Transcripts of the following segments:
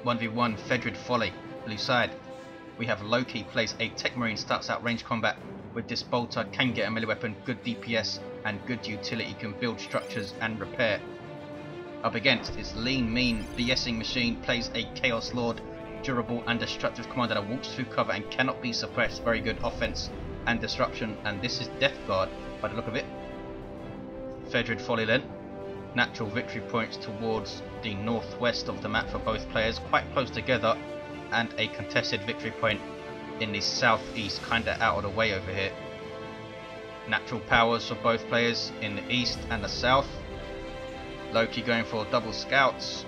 1v1 Fedrid Folly, blue side. We have Loki plays a Techmarine, starts out range combat with this bolter, can get a melee weapon, good DPS and good utility, can build structures and repair. Up against his lean, mean BSing machine plays a Chaos Lord, durable and destructive commander that walks through cover and cannot be suppressed. Very good offense and disruption, and this is Death Guard by the look of it. Fedrid Folly then. Natural victory points towards the northwest of the map for both players, quite close together, and a contested victory point in the southeast, kinda out of the way over here. Natural powers for both players in the east and the south. Loki going for double scouts.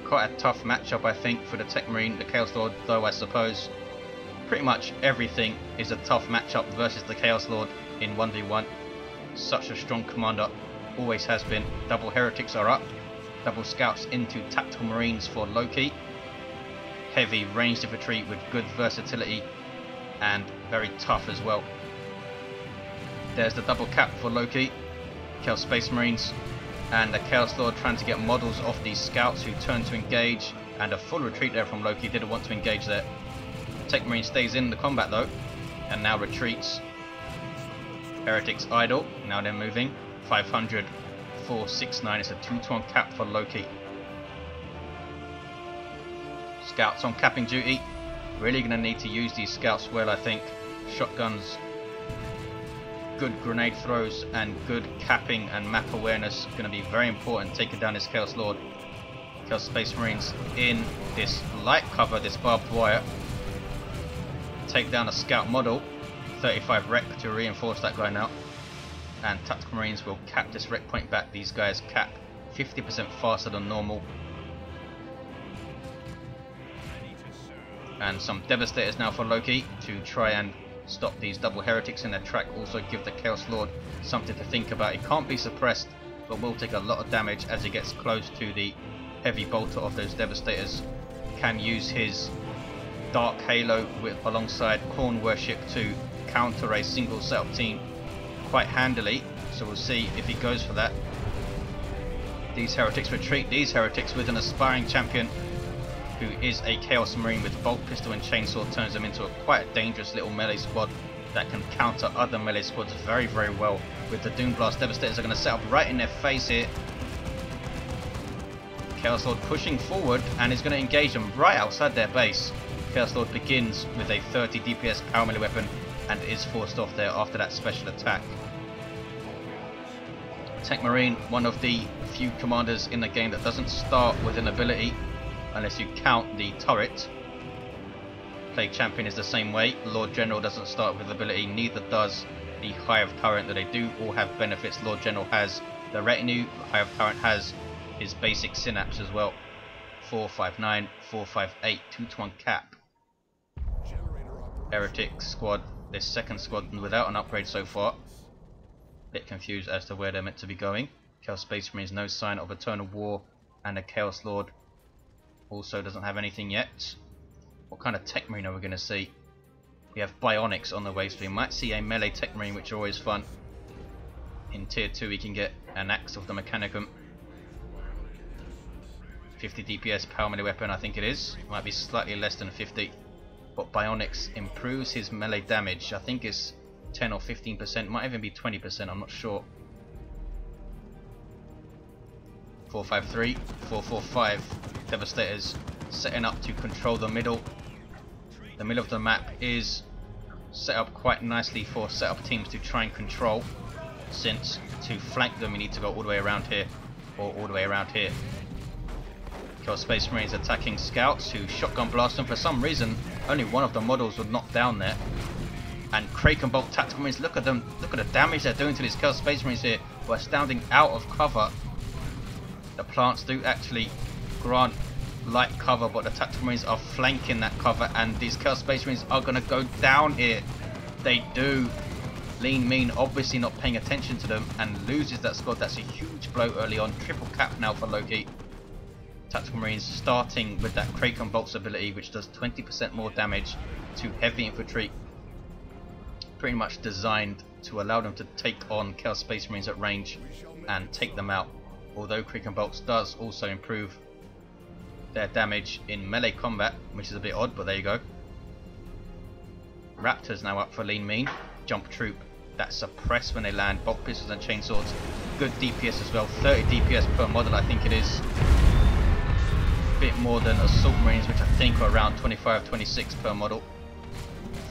Quite a tough matchup, I think, for the Techmarine, the Chaos Lord, though I suppose pretty much everything is a tough matchup versus the Chaos Lord in 1v1. Such a strong commander, always has been. Double heretics are up, double scouts into tactical marines for Loki. Heavy ranged infantry with good versatility and very tough as well. There's the double cap for Loki, Chaos Space Marines, and the Chaos Lord trying to get models off these scouts who turn to engage, and a full retreat there from Loki, didn't want to engage there. Techmarine stays in the combat though, and now retreats. Heretics idle, now they're moving. 500, 469, it's a 2-to-1 cap for Loki. Scouts on capping duty, really going to need to use these scouts well, I think. Shotguns, good grenade throws and good capping and map awareness, going to be very important taking down this Chaos Lord. Chaos Space Marines in this light cover, this barbed wire. Take down a scout model, 35 rec to reinforce that guy now. And tactical marines will cap this rec point back. These guys cap 50% faster than normal. And some devastators now for Loki to try and stop these double heretics in their track. Also give the Chaos Lord something to think about. He can't be suppressed, but will take a lot of damage as he gets close to the heavy bolter of those devastators. Can use his Dark Halo alongside Corn Worship to counter a single setup team quite handily, so we'll see if he goes for that. These heretics retreat. These heretics with an aspiring champion who is a Chaos Marine with bolt pistol and chainsaw turns them into quite a dangerous little melee squad that can counter other melee squads very, very well. With the Doom Blast, Devastators are going to set up right in their face here. Chaos Lord pushing forward and is going to engage them right outside their base. Chaos Lord begins with a 30 DPS power melee weapon and is forced off there after that special attack. Techmarine, one of the few commanders in the game that doesn't start with an ability unless you count the turret. Plague Champion is the same way. Lord General doesn't start with ability, neither does the Hive Tyrant, that they do all have benefits. Lord General has the retinue, Hive Tyrant has his basic synapse as well. 459, 458, 2-to-1 cap. Heretic squad, this second squad without an upgrade so far. Bit confused as to where they're meant to be going. Chaos Space Marines, no sign of Eternal War, and the Chaos Lord also doesn't have anything yet. What kind of Techmarine are we going to see? We have Bionics on the way, so we might see a melee Techmarine, which are always fun. In tier 2 we can get an Axe of the Mechanicum. 50 DPS power melee weapon, I think it is. It might be slightly less than 50. But Bionics improves his melee damage. I think it's 10 or 15%, might even be 20%, I'm not sure. 453, 445, Devastators setting up to control the middle. The middle of the map is set up quite nicely for setup teams to try and control, since to flank them you need to go all the way around here, or all the way around here. Chaos Space Marines attacking scouts who shotgun blast them. For some reason, only one of the models was knocked down there. And Kraken Bolt Tactical Marines, look at them, look at the damage they're doing to these Chaos Space Marines here, who are standing out of cover. The plants do actually grant light cover, but the Tactical Marines are flanking that cover, and these Chaos Space Marines are going to go down here. They do. Lean Mean obviously not paying attention to them and loses that squad. That's a huge blow early on. Triple cap now for Loki. Tactical Marines starting with that Kraken Bolts ability, which does 20% more damage to heavy infantry. Pretty much designed to allow them to take on Chaos Space Marines at range and take them out. Although Kraken Bolts does also improve their damage in melee combat, which is a bit odd, but there you go. Raptors now up for lean mean. Jump troop that suppress when they land. Bolt pistols and chainswords. Good DPS as well. 30 DPS per model, I think it is. A bit more than assault marines, which I think are around 25, 26 per model.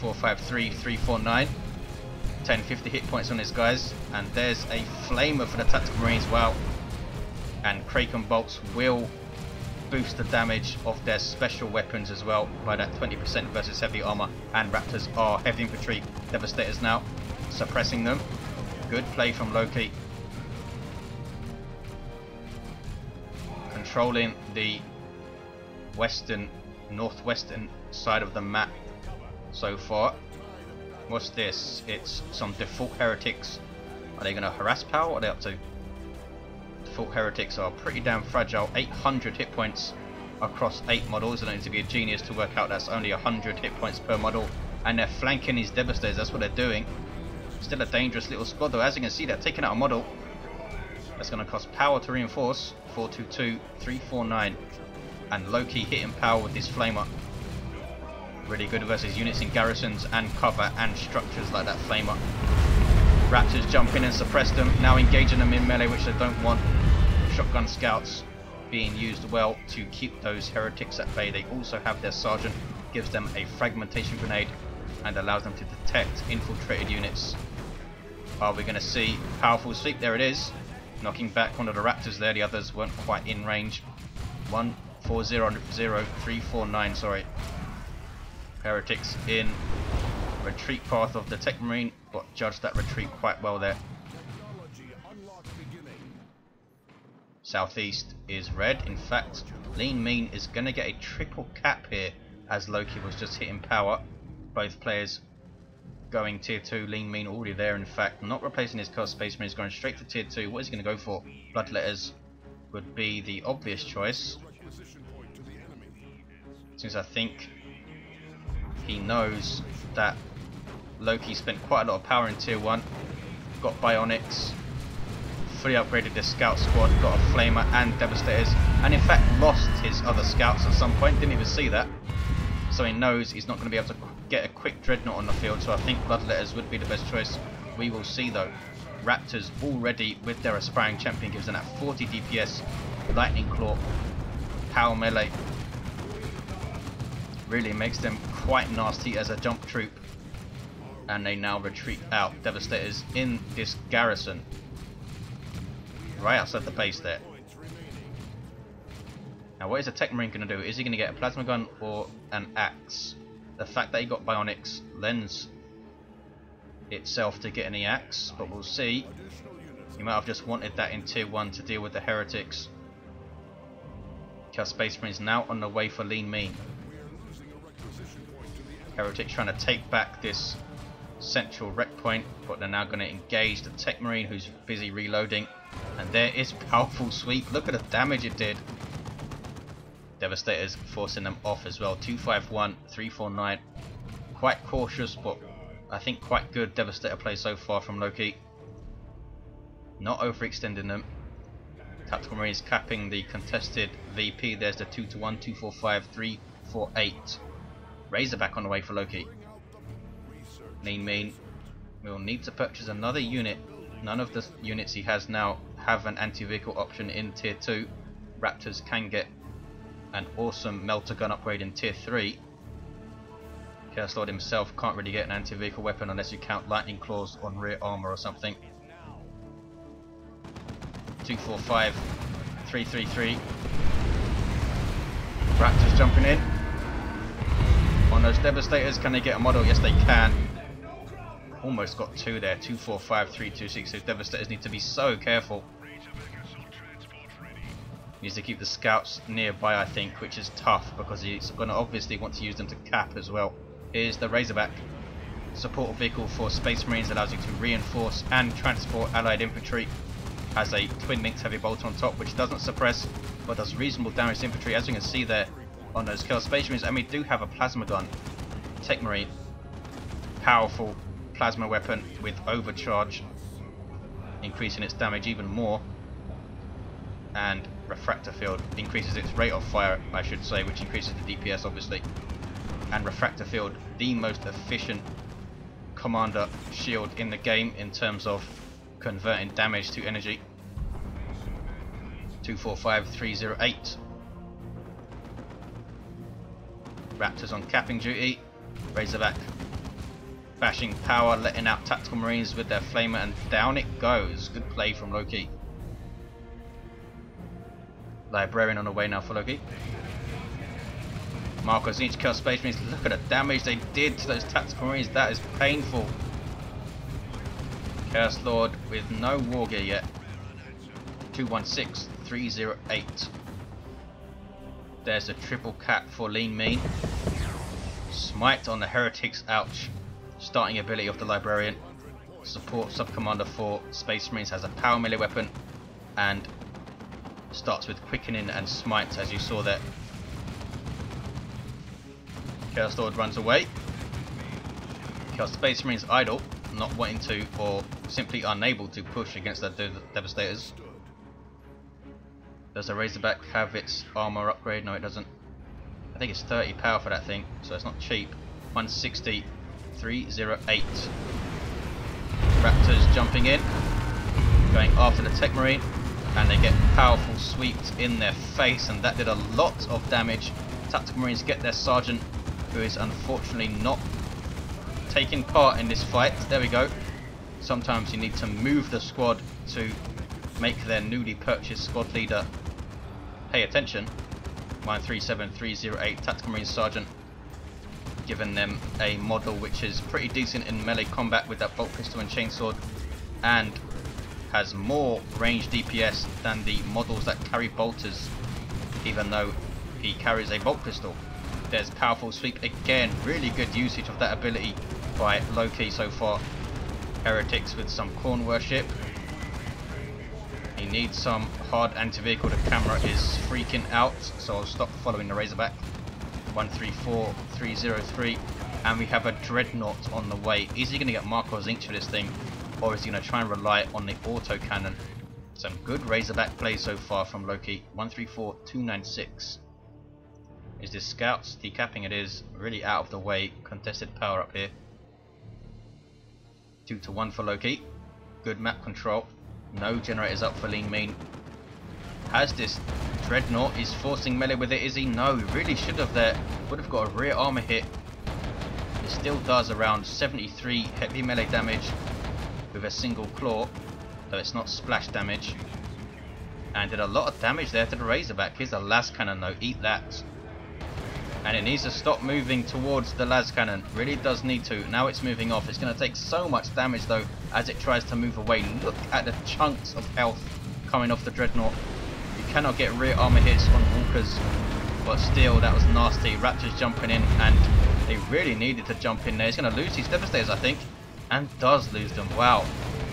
453, 349. 1050 hit points on these guys. And there's a flamer for the tactical marines. Wow. And Kraken bolts will boost the damage of their special weapons as well by that 20% versus heavy armor. And Raptors are heavy infantry devastators now, suppressing them. Good play from Loki, controlling the northwestern side of the map so far. What's this? It's some default heretics. Are they going to harass power? What are they up to? Default heretics are pretty damn fragile. 800 hit points across 8 models. I don't need to be a genius to work out that's only 100 hit points per model. And they're flanking these devastators. That's what they're doing. Still a dangerous little squad though. As you can see, they're taking out a model. That's going to cost power to reinforce. 422, 349. And Loki hitting power with this flamer. Really good versus units in garrisons and cover and structures like that flamer. Raptors jump in and suppress them. Now engaging them in melee, which they don't want. Shotgun scouts being used well to keep those heretics at bay. They also have their sergeant, gives them a fragmentation grenade and allows them to detect infiltrated units. Are we going to see powerful sweep? There it is. Knocking back one of the Raptors there. The others weren't quite in range. 140, 349, sorry. Heretics in retreat path of the Techmarine, but judged that retreat quite well there. Southeast is red. In fact, lean mean is going to get a triple cap here as Loki was just hitting power. Both players going tier 2. Lean mean already there. In fact, not replacing his Chaos Space Marine. He's going straight to tier 2. What is he going to go for? Bloodletters would be the obvious choice, since I think he knows that Loki spent quite a lot of power in tier 1, got bionics, fully upgraded the scout squad, got a flamer and devastators, and in fact lost his other scouts at some point, didn't even see that. So he knows he's not going to be able to get a quick dreadnought on the field, so I think bloodletters would be the best choice. We will see though. Raptors already with their aspiring champion gives them that 40 DPS, lightning claw, power melee. Really makes them quite nasty as a jump troop. And they now retreat out. Devastators in this garrison, right outside the base there. Now what is a Techmarine going to do? Is he going to get a plasma gun or an axe? The fact that he got bionics lends itself to getting the axe, but we'll see. He might have just wanted that in tier 1 to deal with the heretics. Chaos Space Marines now on the way for lean mean. Heretics trying to take back this central wreck point, but they're now going to engage the Techmarine, who's busy reloading. And there is powerful sweep. Look at the damage it did. Devastators forcing them off as well. 251, 349. Quite cautious, but I think quite good Devastator play so far from Loki. Not overextending them. Tactical Marines capping the contested VP. There's the 2-1, 245, 348. Razorback on the way for Loki. Lean mean will need to purchase another unit. None of the units he has now have an anti-vehicle option in tier 2. Raptors can get an awesome melter gun upgrade in tier 3. Chaos Lord himself can't really get an anti-vehicle weapon unless you count lightning claws on rear armor or something. 245, 333. Raptors jumping in on those devastators. Can they get a model? Yes, they can. Almost got 2 there. 245, 326. Those devastators need to be so careful. Needs to keep the scouts nearby, I think, which is tough because he's going to obviously want to use them to cap as well. Here's the Razorback. Support vehicle for Space Marines, allows you to reinforce and transport allied infantry. Has a twin-linked heavy bolt on top, which doesn't suppress but does reasonable damage to infantry, as you can see there on those Chaos Space Marines. And we do have a plasma gun. Techmarine, powerful plasma weapon with overcharge, increasing its damage even more. and refractor field increases its rate of fire, I should say, which increases the DPS obviously. And refractor field, the most efficient commander shield in the game in terms of converting damage to energy. 245308. Raptors on capping duty. Razorback bashing power, letting out tactical marines with their flamer, and down it goes. Good play from Loki. Librarian on the way now for Loki. Marcos each kill space marines. Look at the damage they did to those tactical marines. That is painful. Chaos Lord with no war gear yet. 216308. There's a triple cap for Lean Mean. Smite on the heretics. Ouch. Starting ability of the Librarian. Support Subcommander for Space Marines has a power melee weapon and starts with quickening and smite, as you saw there. Chaos Lord runs away. Chaos Space Marines idle, not wanting to or simply unable to push against the Devastators. Does the Razorback have its armor upgrade? No, it doesn't. I think it's 30 power for that thing, so it's not cheap. 160,308. Raptors jumping in, going after the Techmarine, and they get powerful sweeps in their face, and that did a lot of damage. Tactical Marines get their sergeant, who is unfortunately not taking part in this fight. There we go. Sometimes you need to move the squad to make their newly purchased squad leader pay attention. 137308 Tactical Marine Sergeant, giving them a model which is pretty decent in melee combat with that bolt pistol and chainsword, and has more range DPS than the models that carry bolters, even though he carries a bolt pistol. There's powerful sweep again, really good usage of that ability by Loki so far. Heretics with some corn worship. He needs some hard anti-vehicle. The camera is freaking out, so I'll stop following the Razorback. 134303, and we have a dreadnought on the way. Is he going to get Marcos Inch for this thing, or is he going to try and rely on the auto cannon? Some good Razorback play so far from Loki. 134296. Is this scouts decapping? It is. Really out of the way. Contested power up here. 2-1 for Loki. Good map control. No generators up for Lean Mean. Has this dreadnought is forcing melee with it, is he? No, he really should have there. Would have got a rear armor hit. It still does around 73 heavy melee damage with a single claw, though it's not splash damage. And did a lot of damage there to the Razorback. Here's a las cannon though, eat that. And it needs to stop moving towards the las cannon. Really does need to. Now it's moving off. It's going to take so much damage though as it tries to move away. Look at the chunks of health coming off the dreadnought. You cannot get rear armor hits on walkers, but still that was nasty. Raptors jumping in, and they really needed to jump in there. He's going to lose these Devastators, I think, and does lose them. Wow.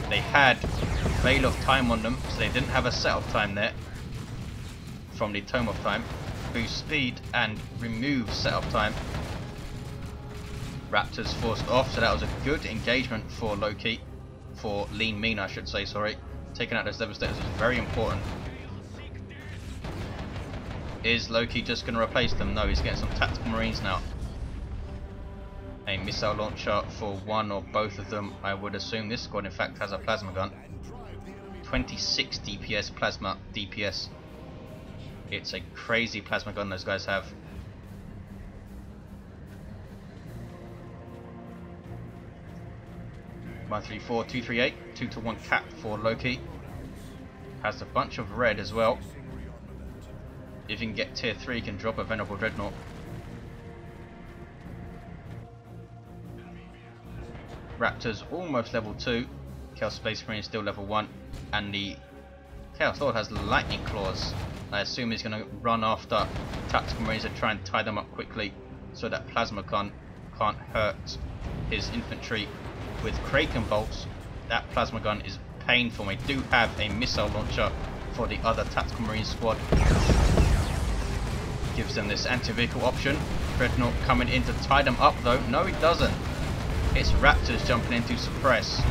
They had Veil of Time on them, so they didn't have a setup time there from the Tome of Time. Boost speed and remove setup time. Raptors forced off, so that was a good engagement for Loki, for Lean Mean I should say, sorry. Taking out those Devastators is very important. Is Loki just going to replace them? No, he's getting some tactical marines now. A missile launcher for one or both of them, I would assume. This squad in fact has a plasma gun. 26 DPS plasma DPS. It's a crazy plasma gun those guys have. One 34238, 2-1 cap for Loki. Has a bunch of red as well. If you can get tier 3, you can drop a Venerable Dreadnought. Raptors almost level 2. Chaos Space Marine is still level 1. And the Chaos Lord has lightning claws. I assume he's going to run after tactical marines and try and tie them up quickly so that plasma gun can't hurt his infantry. With Kraken bolts, that plasma gun is painful. We do have a missile launcher for the other tactical marine squad. Gives them this anti-vehicle option. Dreadnought coming in to tie them up though. No, he doesn't. It's Raptors jumping in to suppress.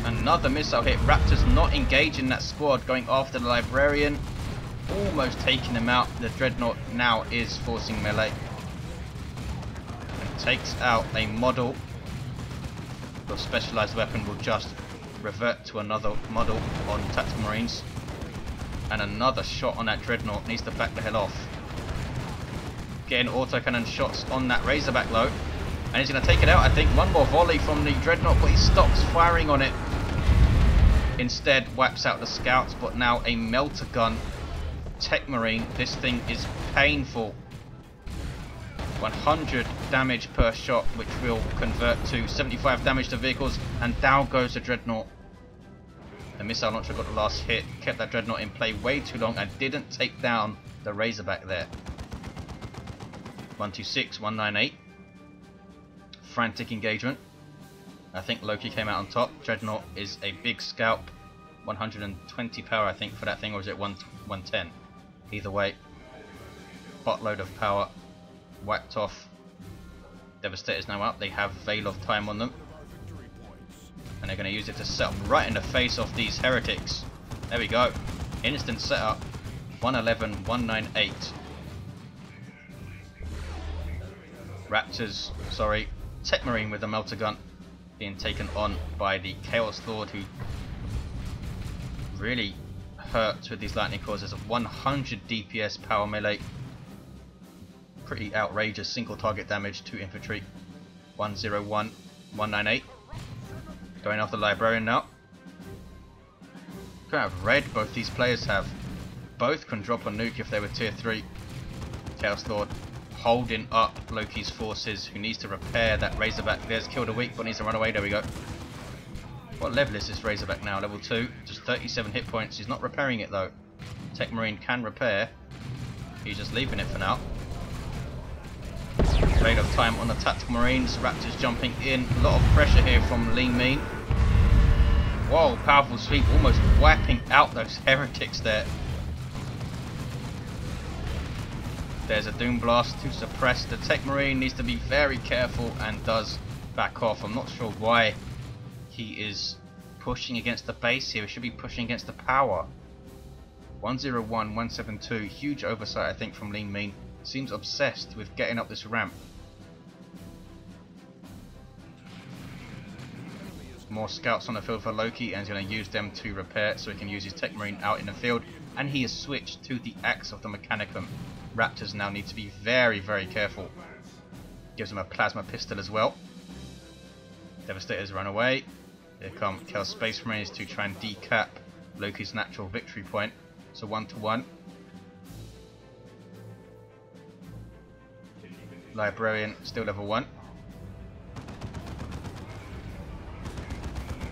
And Another missile hit. Raptors not engaging that squad, going after the Librarian. Almost taking him out. The dreadnought now is forcing melee. And takes out a model. The specialized weapon will just revert to another model on tactical marines. And another shot on that dreadnought. Needs to back the hell off. Getting autocannon shots on that Razorback low. And he's going to take it out, I think. One more volley from the dreadnought, but he stops firing on it. Instead, wipes out the scouts, but now a melter gun. Techmarine, this thing is painful. 100 damage per shot, which will convert to 75 damage to vehicles, and down goes the dreadnought. The missile launcher got the last hit, kept that dreadnought in play way too long, and didn't take down the Razorback there. 126, 198. Frantic engagement. I think Loki came out on top. Dreadnought is a big scalp. 120 power, I think, for that thing, or is it 110? Either way, buttload of power wiped off. Devastator's now up. They have Veil of Time on them, and they're going to use it to set up right in the face of these heretics. There we go. Instant setup. 111, 198. Raptors, sorry, Techmarine with the melter gun being taken on by the Chaos Lord, who really hurts with these lightning causes of 100 DPS power melee. Pretty outrageous single target damage to infantry. 101, 198. Going after the Librarian now. Look how red both these players have. Both can drop a nuke if they were tier 3. Chaos Lord holding up Loki's forces, who needs to repair that Razorback. There's killed a weak, but needs to run away. There we go. What level is this Razorback now? Level 2. Just 37 hit points. He's not repairing it though. Techmarine can repair. He's just leaving it for now. Veil of Time on the tactical marines. Raptors jumping in. A lot of pressure here from Lean Mean. Whoa, powerful sweep. Almost wiping out those heretics there. There's a Doom Blast to suppress. The Techmarine needs to be very careful and does back off. I'm not sure why he is pushing against the base here. He should be pushing against the power. 101, 172. Huge oversight, I think, from Lean Mean. Seems obsessed with getting up this ramp. More scouts on the field for Loki, and he's going to use them to repair so he can use his Techmarine out in the field. And he has switched to the Axe of the Mechanicum. Raptors now need to be very, very careful. Gives them a plasma pistol as well. Devastators run away. Here come Kel Space Marines to try and decap Loki's natural victory point. So 1-to-1. Librarian still level 1.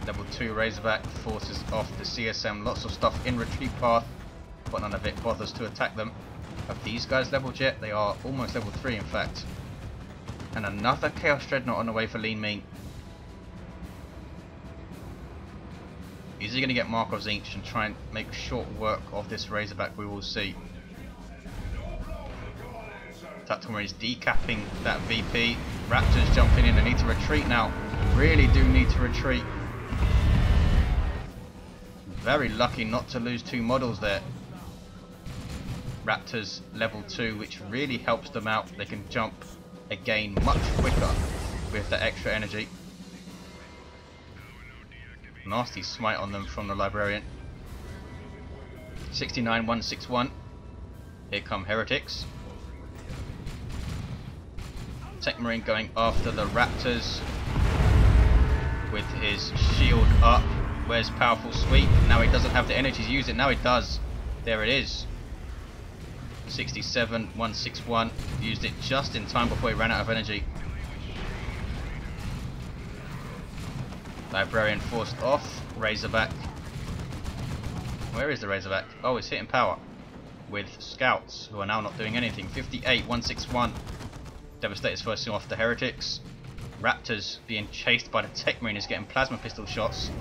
Level 2 Razorback forces off the CSM. Lots of stuff in retreat path, but none of it bothers to attack them. Have these guys leveled yet? They are almost level 3 in fact. And another Chaos Dreadnought on the way for Lean Mean. Is he going to get Markov's Inch and try and make short work of this Razorback? We will see. Tactical Marines decapping that VP. Raptors jumping in. They need to retreat now. Really do need to retreat. Very lucky not to lose 2 models there. Raptors level 2, which really helps them out. They can jump again much quicker with the extra energy. Nasty smite on them from the Librarian. 69, 161. Here come heretics. Techmarine going after the Raptors with his shield up. Where's powerful sweep? Now he doesn't have the energy to use it. Now he does. There it is. 67, 161. Used it just in time before he ran out of energy. Librarian forced off. Razorback. Where is the Razorback? Oh, it's hitting power with scouts who are now not doing anything. 58, 161. Devastator's forcing off the heretics. Raptors being chased by the Techmarine is getting plasma pistol shots.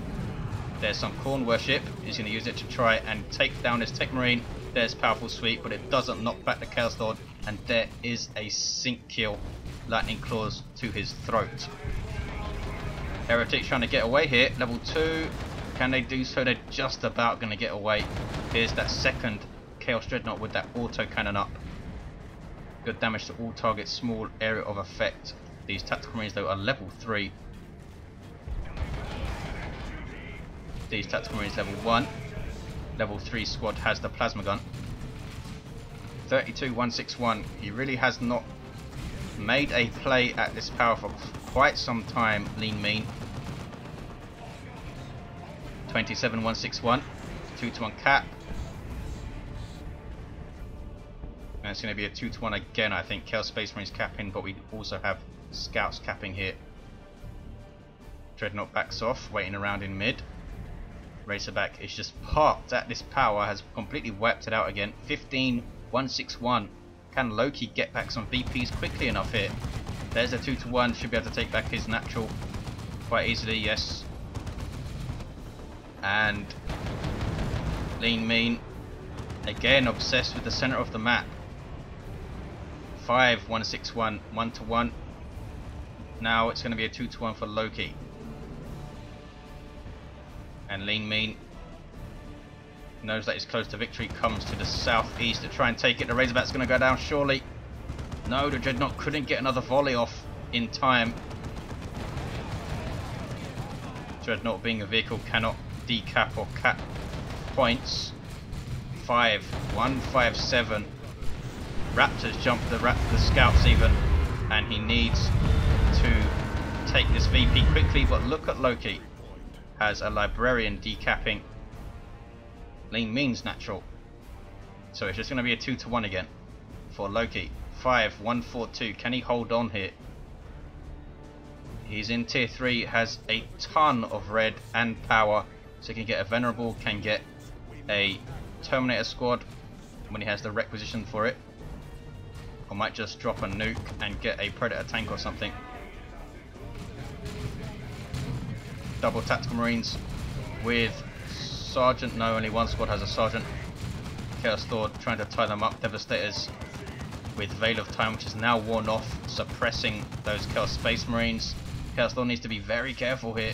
There's some corn worship. He's going to use it to try and take down his Techmarine. There's powerful sweep, but it doesn't knock back the Chaos Lord. And there is a sink kill. Lightning claws to his throat. Heretic trying to get away here. Level 2. Can they do so? They're just about going to get away. Here's that second Chaos Dreadnought with that auto cannon up. Good damage to all targets, small area of effect. These Tactical Marines though are level 3. These Tactical Marines level 1. Level 3 squad has the plasma gun. 32161. He really has not made a play at this power for quite some time, Lean Mean. 27161. 2-to-1 cap. And it's going to be a 2-to-1 again, I think. Chaos Space Marines capping, but we also have Scouts capping here. Dreadnought backs off, waiting around in mid. Racerback is just parked at this power, has completely wiped it out again. 15161. Can Loki get back some VPs quickly enough here? There's a 2-to-1, should be able to take back his natural quite easily, yes. And Lean Mean, again obsessed with the center of the map. 5161, 1-to-1. Now it's going to be a 2-to-1 for Loki. And Lean Mean knows that he's close to victory, comes to the southeast to try and take it. The Razorback's going to go down surely. No, the Dreadnought couldn't get another volley off in time. Dreadnought, being a vehicle, cannot decap or cap points. 5157. Raptors jump the Scouts even, and he needs to take this VP quickly, but look at Loki. Has a Librarian decapping Lean Mean's natural. So it's just going to be a 2-to-1 again for Loki. 5142. Can he hold on here? He's in tier 3, has a ton of red and power, so he can get a Venerable, can get a Terminator squad when he has the requisition for it, or might just drop a nuke and get a Predator tank or something. Double Tactical Marines with Sergeant. No, only one squad has a Sergeant. Chaos Lord trying to tie them up. Devastators with Veil of Time, which is now worn off, suppressing those Chaos Space Marines. Chaos Lord needs to be very careful here.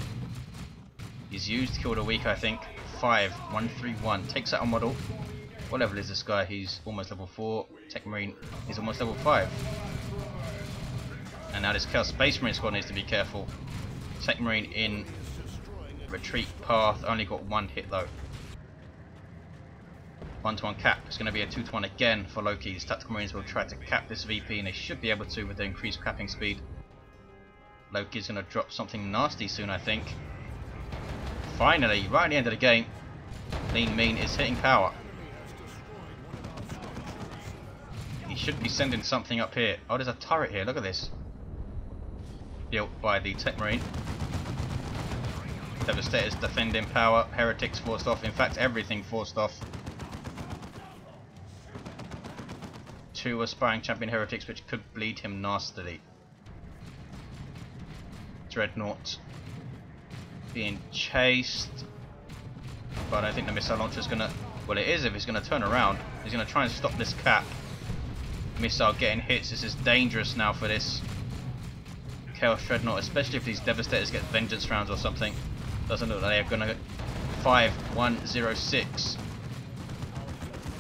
He's used Kill the Weak, I think. 5131. Takes out a model. What level is this guy? He's almost level 4. Techmarine is almost level 5. And now this Chaos Space Marine squad needs to be careful. Techmarine in retreat path, only got one hit though. 1-to-1 cap. It's going to be a 2-to-1 again for Loki. These Tactical Marines will try to cap this VP, and they should be able to with the increased capping speed. Loki's going to drop something nasty soon, I think. Finally, right at the end of the game, Lean Mean is hitting power. He should be sending something up here. Oh, there's a turret here. Look at this. Built by the Techmarine. Devastators defending power. Heretics forced off. In fact, everything forced off. 2 aspiring champion heretics, which could bleed him nastily. Dreadnought being chased, but I don't think the missile launcher is going to... Well, it is if he's going to turn around. He's going to try and stop this cap. Missile getting hits. This is dangerous now for this Chaos Dreadnought, especially if these Devastators get vengeance rounds or something. Doesn't look like they're going to... 5106.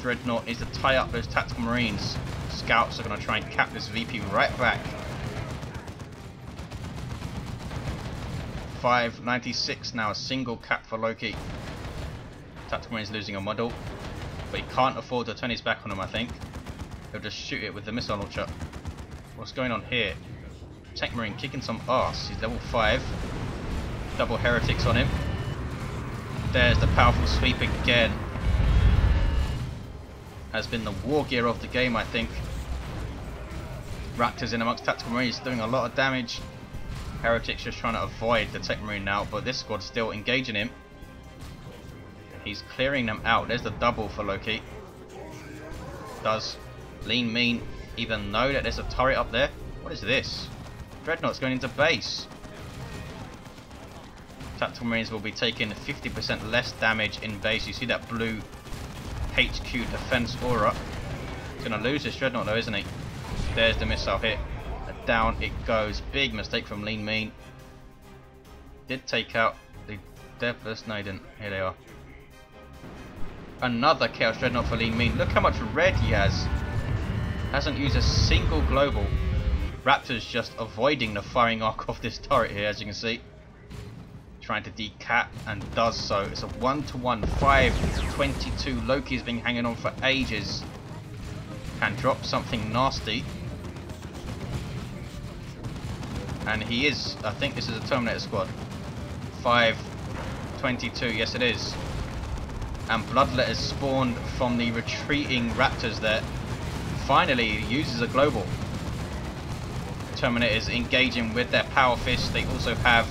Dreadnought needs to tie up those Tactical Marines. Scouts are going to try and cap this VP right back. 596 now, a single cap for Loki. Tactical Marines losing a model, but he can't afford to turn his back on him, I think. He'll just shoot it with the missile launcher. What's going on here? Techmarine kicking some ass. He's level 5. Double heretics on him. There's the powerful sweep again. Has been the war gear of the game, I think. Raptors in amongst Tactical Marines doing a lot of damage. Heretics just trying to avoid the Techmarine now, but this squad's still engaging him. He's clearing them out. There's the double for Loki. Does Lean Mean even know that there's a turret up there? What is this? Dreadnought's going into base. Tactical Marines will be taking 50% less damage in base. You see that blue HQ defense aura. He's going to lose this Dreadnought though, isn't he? There's the missile hit. Down it goes. Big mistake from Lean Mean. Did take out the Deathless? No, he didn't. Here they are. Another Chaos Dreadnought for Lean Mean. Look how much red he has. Hasn't used a single global. Raptor's just avoiding the firing arc of this turret here, as you can see. Trying to decap and does so. It's a 1-to-1 5-22. Loki's been hanging on for ages. Can drop something nasty. And he is, I think this is a Terminator squad. 5-22, yes it is. And Bloodlet has spawned from the retreating Raptors there. Finally, he uses a global. Terminators engaging with their power fist. They also have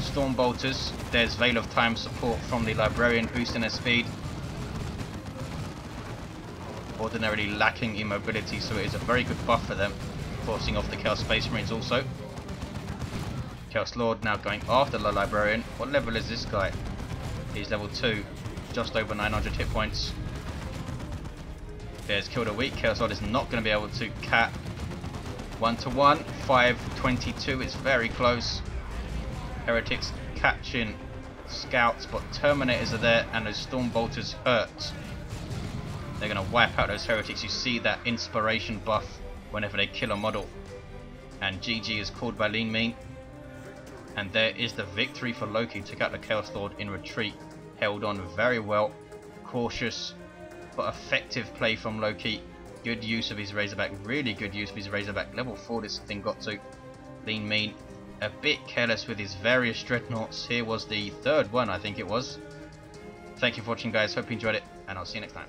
Storm Bolters. There's Veil of Time support from the Librarian, boosting their speed. Ordinarily lacking immobility, so it is a very good buff for them. Forcing off the Chaos Space Marines also. Chaos Lord now going after the Librarian. What level is this guy? He's level 2. Just over 900 hit points. There's Killed a Weak. Chaos Lord is not going to be able to cap. 1-to-1. 5-22. It's very close. Heretics catching scouts, but Terminators are there, and those Storm Bolters hurt. They're going to wipe out those Heretics. You see that inspiration buff whenever they kill a model. And GG is called by Lean Mean. And there is the victory for Loki. Took out the Chaos Lord in retreat. Held on very well. Cautious but effective play from Loki. Good use of his Razorback. Really good use of his Razorback. Level 4 this thing got to. Lean Mean a bit careless with his various dreadnoughts. Here was the third one, I think it was. Thank you for watching, guys. Hope you enjoyed it, and I'll see you next time.